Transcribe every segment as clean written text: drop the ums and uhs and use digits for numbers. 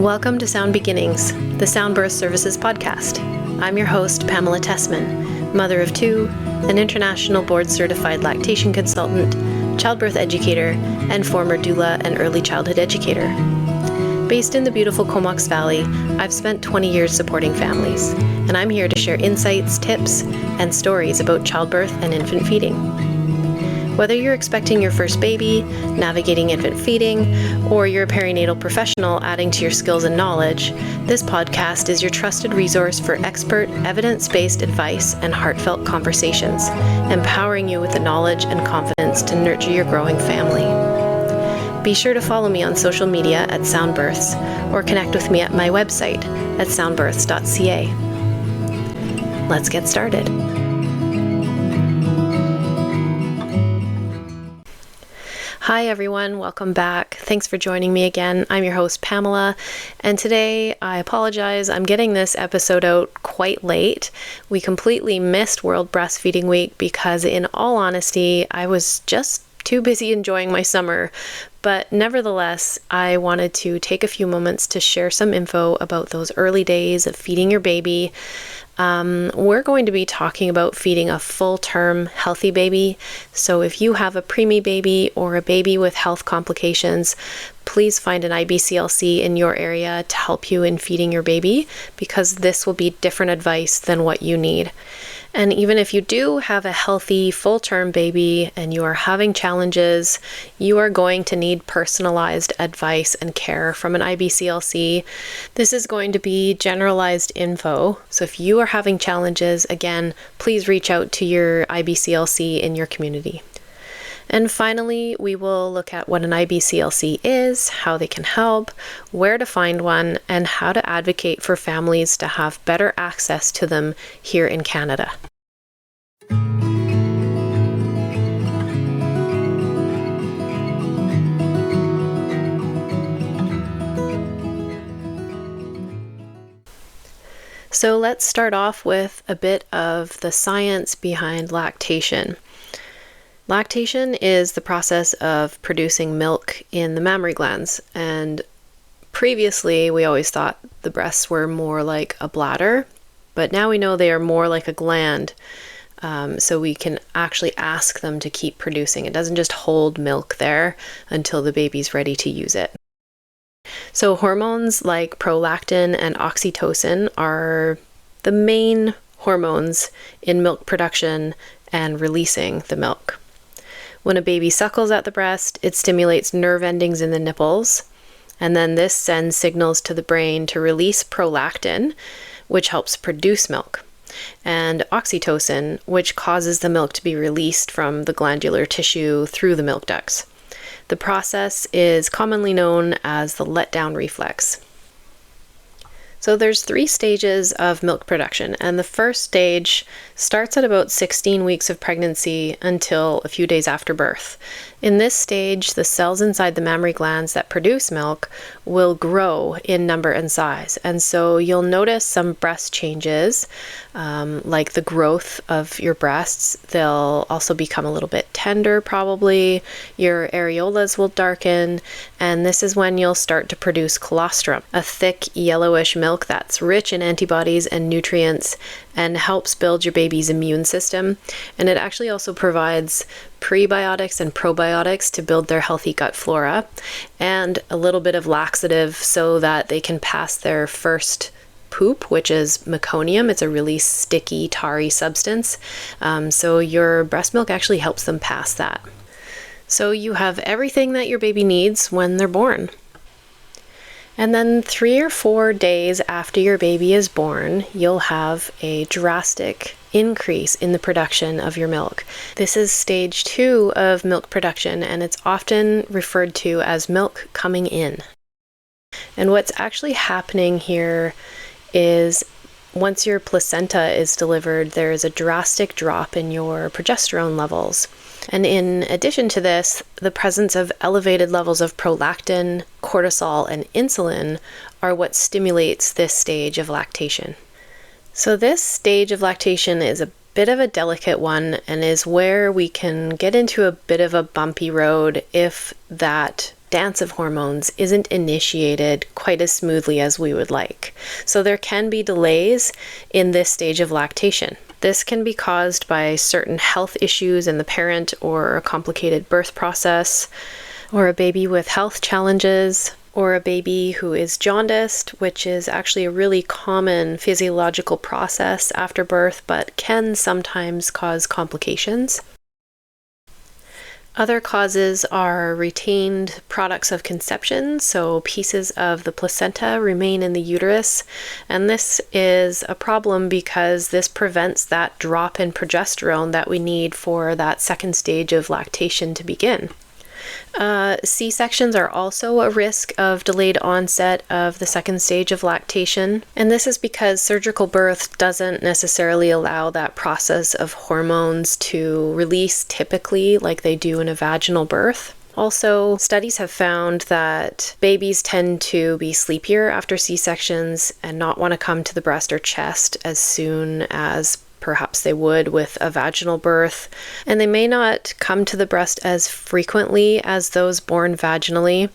Welcome to Sound Beginnings, the Sound Birth Services podcast. I'm your host, Pamela Tessman, mother of two, an international board-certified lactation consultant, childbirth educator, and former doula and early childhood educator. Based in the beautiful Comox Valley, I've spent 20 years supporting families, and I'm here to share insights, tips, and stories about childbirth and infant feeding. Whether you're expecting your first baby, navigating infant feeding, or you're a perinatal professional adding to your skills and knowledge, this podcast is your trusted resource for expert, evidence-based advice and heartfelt conversations, empowering you with the knowledge and confidence to nurture your growing family. Be sure to follow me on social media at Soundbirths, or connect with me at my website at soundbirths.ca. Let's get started. Hi everyone, welcome back. Thanks for joining me again. I'm your host Pamela, and today I apologize. I'm getting this episode out quite late. We completely missed World Breastfeeding Week because, in all honesty, I was just too busy enjoying my summer. But nevertheless, I wanted to take a few moments to share some info about those early days of feeding your baby. We're going to be talking about feeding a full-term healthy baby. So if you have a preemie baby or a baby with health complications, please find an IBCLC in your area to help you in feeding your baby, because this will be different advice than what you need. And even if you do have a healthy full-term baby and you are having challenges, you are going to need personalized advice and care from an IBCLC. This is going to be generalized info. So if you are having challenges, again, please reach out to your IBCLC in your community. And finally, we will look at what an IBCLC is, how they can help, where to find one, and how to advocate for families to have better access to them here in Canada. So let's start off with a bit of the science behind lactation. Lactation is the process of producing milk in the mammary glands, and previously we always thought the breasts were more like a bladder, but now we know they are more like a gland, so we can actually ask them to keep producing. It doesn't just hold milk there until the baby's ready to use it. So hormones like prolactin and oxytocin are the main hormones in milk production and releasing the milk. When a baby suckles at the breast, it stimulates nerve endings in the nipples, and then this sends signals to the brain to release prolactin, which helps produce milk, and oxytocin, which causes the milk to be released from the glandular tissue through the milk ducts. The process is commonly known as the letdown reflex. So there's 3 stages of milk production, and the first stage starts at about 16 weeks of pregnancy until a few days after birth. In this stage, the cells inside the mammary glands that produce milk will grow in number and size, and so you'll notice some breast changes, like the growth of your breasts. They'll also become a little bit tender probably. Your areolas will darken, and this is when you'll start to produce colostrum, a thick yellowish milk that's rich in antibodies and nutrients and helps build your baby's immune system. And it actually also provides prebiotics and probiotics to build their healthy gut flora, and a little bit of laxative so that they can pass their first poop, which is meconium. It's a really sticky, tarry substance. So your breast milk actually helps them pass that. So you have everything that your baby needs when they're born. And then 3 or 4 days after your baby is born, you'll have a drastic increase in the production of your milk. This is stage 2 of milk production, and it's often referred to as milk coming in. And what's actually happening here is once your placenta is delivered, there is a drastic drop in your progesterone levels. And in addition to this, the presence of elevated levels of prolactin, cortisol, and insulin are what stimulates this stage of lactation. So this stage of lactation is a bit of a delicate one and is where we can get into a bit of a bumpy road if that dance of hormones isn't initiated quite as smoothly as we would like. So there can be delays in this stage of lactation. This can be caused by certain health issues in the parent, or a complicated birth process, or a baby with health challenges, or a baby who is jaundiced, which is actually a really common physiological process after birth, but can sometimes cause complications. Other causes are retained products of conception, so pieces of the placenta remain in the uterus, and this is a problem because this prevents that drop in progesterone that we need for that second stage of lactation to begin. C-sections are also a risk of delayed onset of the second stage of lactation, and this is because surgical birth doesn't necessarily allow that process of hormones to release typically like they do in a vaginal birth. Also, studies have found that babies tend to be sleepier after C-sections and not want to come to the breast or chest as soon as perhaps they would with a vaginal birth, and they may not come to the breast as frequently as those born vaginally.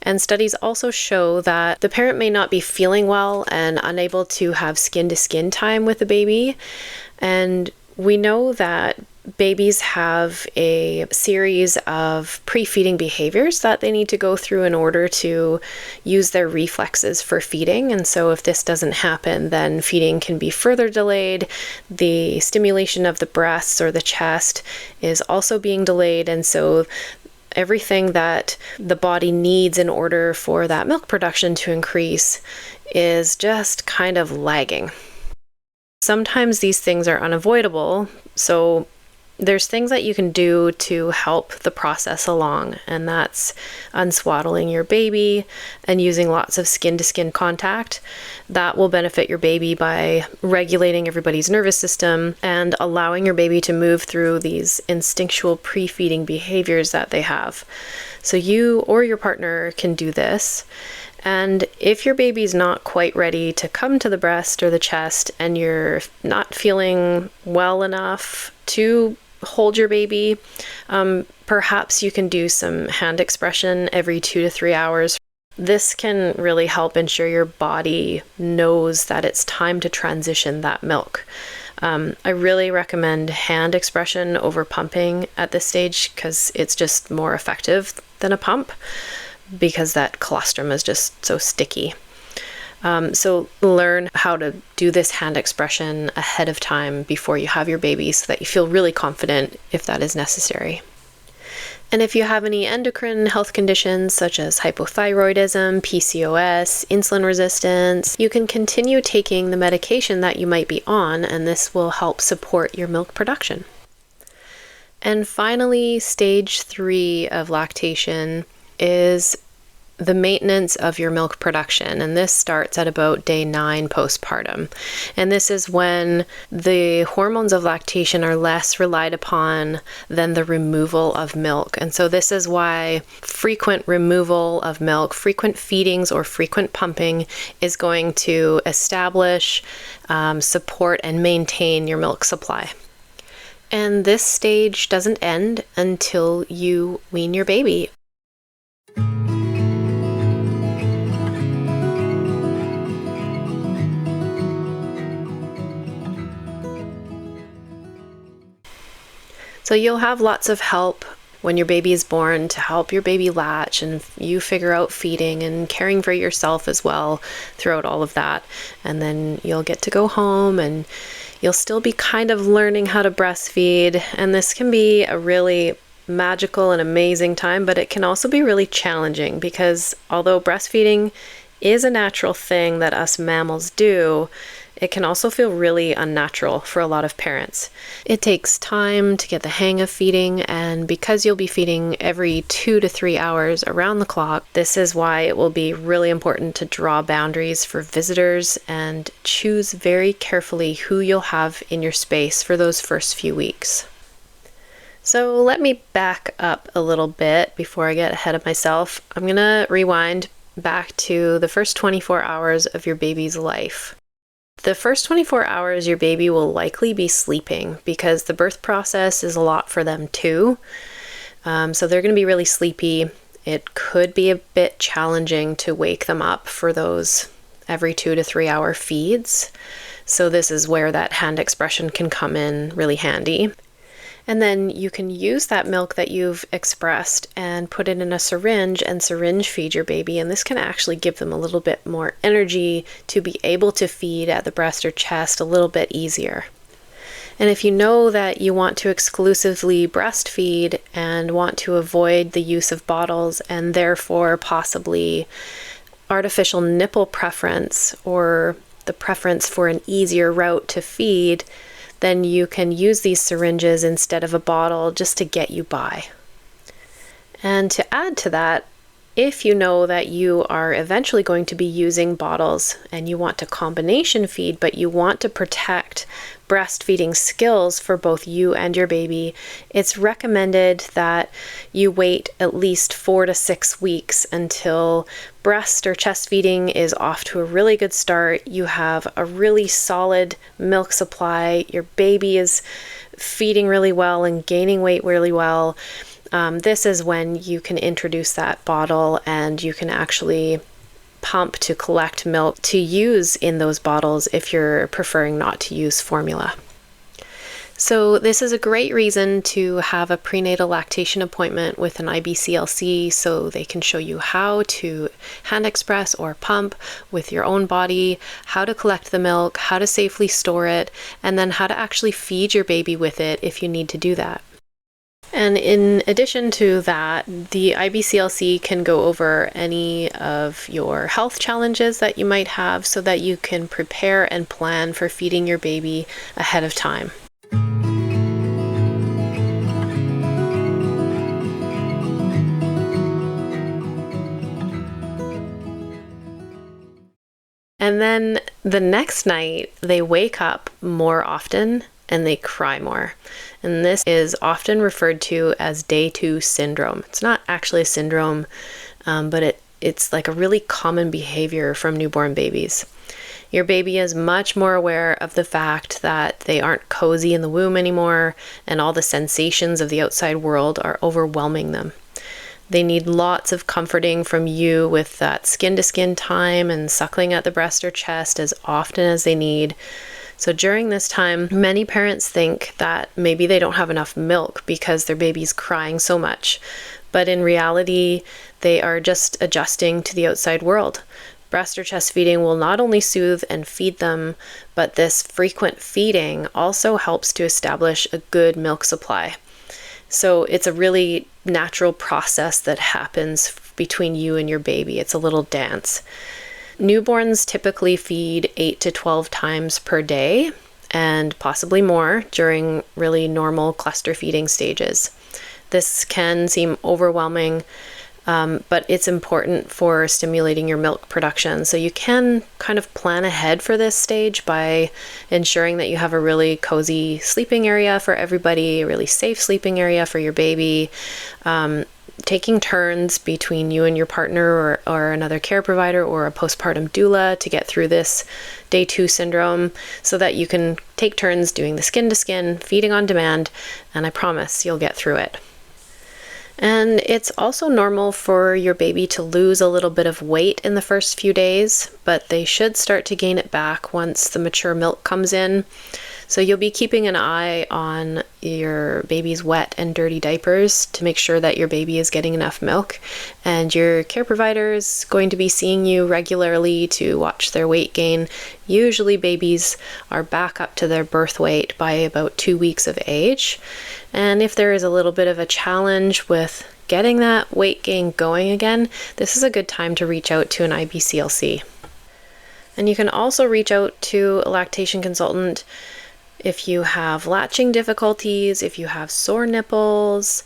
And studies also show that the parent may not be feeling well and unable to have skin-to-skin time with the baby. And we know that babies have a series of pre-feeding behaviors that they need to go through in order to use their reflexes for feeding. And so if this doesn't happen, then feeding can be further delayed. The stimulation of the breasts or the chest is also being delayed. And so everything that the body needs in order for that milk production to increase is just kind of lagging. Sometimes these things are unavoidable, so there's things that you can do to help the process along, and that's unswaddling your baby and using lots of skin-to-skin contact. That will benefit your baby by regulating everybody's nervous system and allowing your baby to move through these instinctual pre-feeding behaviors that they have. So you or your partner can do this. And if your baby's not quite ready to come to the breast or the chest, and you're not feeling well enough to hold your baby, perhaps you can do some hand expression every 2 to 3 hours. This can really help ensure your body knows that it's time to transition that milk. I really recommend hand expression over pumping at this stage because it's just more effective than a pump, because that colostrum is just so sticky. So learn how to do this hand expression ahead of time before you have your baby so that you feel really confident if that is necessary. And if you have any endocrine health conditions such as hypothyroidism, PCOS, insulin resistance, you can continue taking the medication that you might be on, and this will help support your milk production. And finally, stage 3 of lactation is the maintenance of your milk production, and this starts at about day 9 postpartum. And this is when the hormones of lactation are less relied upon than the removal of milk. And so this is why frequent removal of milk, frequent feedings, or frequent pumping is going to establish, support, and maintain your milk supply. And this stage doesn't end until you wean your baby. So you'll have lots of help when your baby is born to help your baby latch, and you figure out feeding and caring for yourself as well throughout all of that. And then you'll get to go home and you'll still be kind of learning how to breastfeed. And this can be a really magical and amazing time, but it can also be really challenging because although breastfeeding is a natural thing that us mammals do, it can also feel really unnatural for a lot of parents. It takes time to get the hang of feeding, and because you'll be feeding every 2 to 3 hours around the clock, this is why it will be really important to draw boundaries for visitors and choose very carefully who you'll have in your space for those first few weeks. So let me back up a little bit before I get ahead of myself. I'm gonna rewind back to the first 24 hours of your baby's life. The first 24 hours, your baby will likely be sleeping because the birth process is a lot for them too. So they're going to be really sleepy, it could be a bit challenging to wake them up for those every 2 to 3 hour feeds. So this is where that hand expression can come in really handy. And then you can use that milk that you've expressed and put it in a syringe and syringe feed your baby. And this can actually give them a little bit more energy to be able to feed at the breast or chest a little bit easier. And if you know that you want to exclusively breastfeed and want to avoid the use of bottles and therefore possibly artificial nipple preference or the preference for an easier route to feed, then you can use these syringes instead of a bottle just to get you by. And to add to that, if you know that you are eventually going to be using bottles and you want to combination feed, but you want to protect breastfeeding skills for both you and your baby, it's recommended that you wait at least 4 to 6 weeks until breast or chest feeding is off to a really good start. You have a really solid milk supply. Your baby is feeding really well and gaining weight really well. This is when you can introduce that bottle and you can actually pump to collect milk to use in those bottles if you're preferring not to use formula. So this is a great reason to have a prenatal lactation appointment with an IBCLC so they can show you how to hand express or pump with your own body, how to collect the milk, how to safely store it, and then how to actually feed your baby with it if you need to do that. And in addition to that, the IBCLC can go over any of your health challenges that you might have so that you can prepare and plan for feeding your baby ahead of time. And then the next night, they wake up more often and they cry more. And this is often referred to as day 2 syndrome. It's not actually a syndrome, but it's like a really common behavior from newborn babies. Your baby is much more aware of the fact that they aren't cozy in the womb anymore, and all the sensations of the outside world are overwhelming them. They need lots of comforting from you with that skin-to-skin time and suckling at the breast or chest as often as they need. So during this time, many parents think that maybe they don't have enough milk because their baby's crying so much. But in reality, they are just adjusting to the outside world. Breast or chest feeding will not only soothe and feed them, but this frequent feeding also helps to establish a good milk supply. So it's a really natural process that happens between you and your baby. It's a little dance. Newborns typically feed 8 to 12 times per day and possibly more during really normal cluster feeding stages. This can seem overwhelming, but it's important for stimulating your milk production. So you can kind of plan ahead for this stage by ensuring that you have a really cozy sleeping area for everybody, a really safe sleeping area for your baby, taking turns between you and your partner or another care provider or a postpartum doula to get through this day 2 syndrome so that you can take turns doing the skin-to-skin, feeding on demand, and I promise you'll get through it. And it's also normal for your baby to lose a little bit of weight in the first few days, but they should start to gain it back once the mature milk comes in. So you'll be keeping an eye on your baby's wet and dirty diapers to make sure that your baby is getting enough milk. And your care provider is going to be seeing you regularly to watch their weight gain. Usually babies are back up to their birth weight by about 2 weeks of age. And if there is a little bit of a challenge with getting that weight gain going again, this is a good time to reach out to an IBCLC. And you can also reach out to a lactation consultant if you have latching difficulties, if you have sore nipples,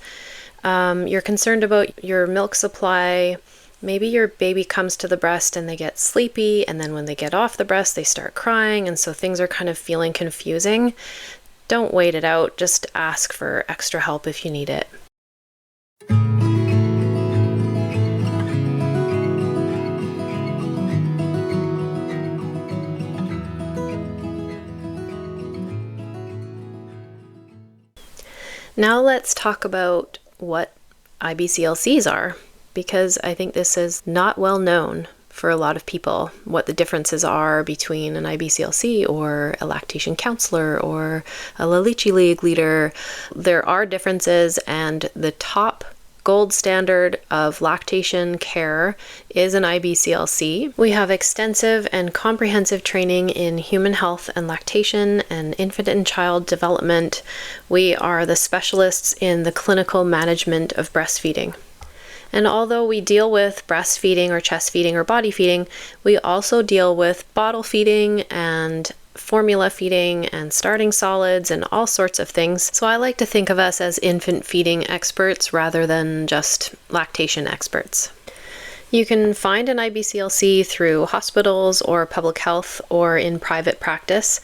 you're concerned about your milk supply, maybe your baby comes to the breast and they get sleepy, and then when they get off the breast, they start crying, and so things are kind of feeling confusing. Don't wait it out, just ask for extra help if you need it. Now let's talk about what IBCLCs are. because I think this is not well known for a lot of people, what the differences are between an IBCLC or a lactation counselor or a La Leche League leader. There are differences, and the top gold standard of lactation care is an IBCLC. We have extensive and comprehensive training in human health and lactation and infant and child development. We are the specialists in the clinical management of breastfeeding. And although we deal with breastfeeding or chest feeding or body feeding, we also deal with bottle feeding and formula feeding and starting solids and all sorts of things. So I like to think of us as infant feeding experts rather than just lactation experts. You can find an IBCLC through hospitals or public health or in private practice.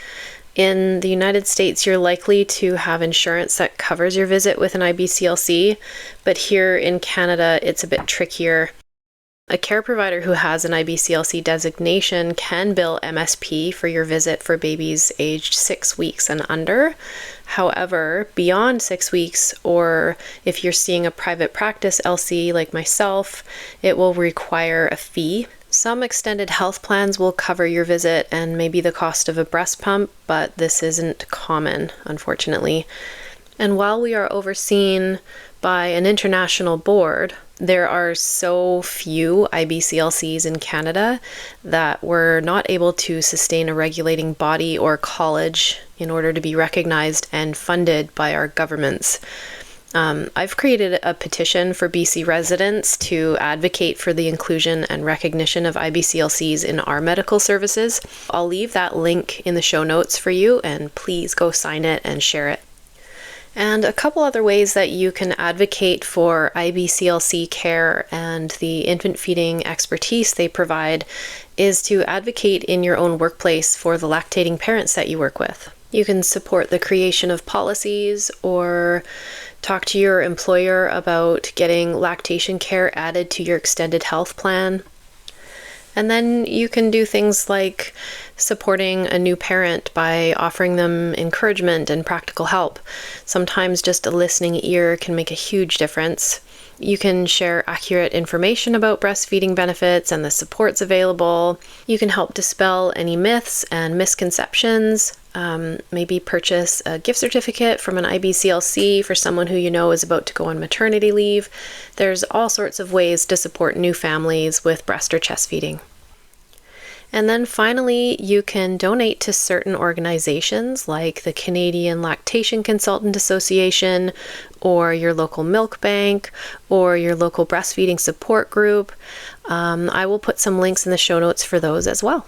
In the United States, you're likely to have insurance that covers your visit with an IBCLC, but here in Canada, it's a bit trickier. A care provider who has an IBCLC designation can bill MSP for your visit for babies aged 6 weeks and under. However, beyond 6 weeks, or if you're seeing a private practice LC like myself, it will require a fee. Some extended health plans will cover your visit and maybe the cost of a breast pump, but this isn't common, unfortunately. And while we are overseen by an international board, there are so few IBCLCs in Canada that we're not able to sustain a regulating body or college in order to be recognized and funded by our governments. I've created a petition for BC residents to advocate for the inclusion and recognition of IBCLCs in our medical services. I'll leave that link in the show notes for you, and please go sign it and share it. And a couple other ways that you can advocate for IBCLC care and the infant feeding expertise they provide is to advocate in your own workplace for the lactating parents that you work with. You can support the creation of policies or talk to your employer about getting lactation care added to your extended health plan. And then you can do things like supporting a new parent by offering them encouragement and practical help. Sometimes just a listening ear can make a huge difference. You can share accurate information about breastfeeding benefits and the supports available. You can help dispel any myths and misconceptions. Maybe purchase a gift certificate from an IBCLC for someone who you know is about to go on maternity leave. There's all sorts of ways to support new families with breast or chest feeding. And then finally, you can donate to certain organizations like the Canadian Lactation Consultant Association, or your local milk bank, or your local breastfeeding support group. I will put some links in the show notes for those as well.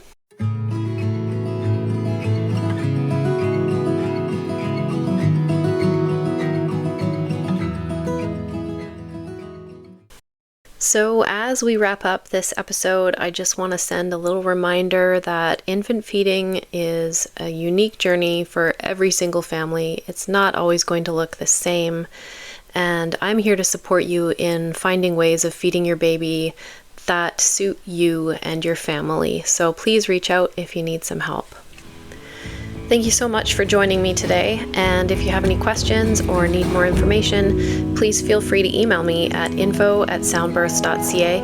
So as we wrap up this episode, I just want to send a little reminder that infant feeding is a unique journey for every single family. It's not always going to look the same, and I'm here to support you in finding ways of feeding your baby that suit you and your family. So please reach out if you need some help. Thank you so much for joining me today, and if you have any questions or need more information, please feel free to email me at info@soundbirths.ca,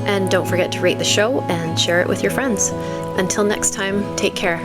and don't forget to rate the show and share it with your friends. Until next time, take care.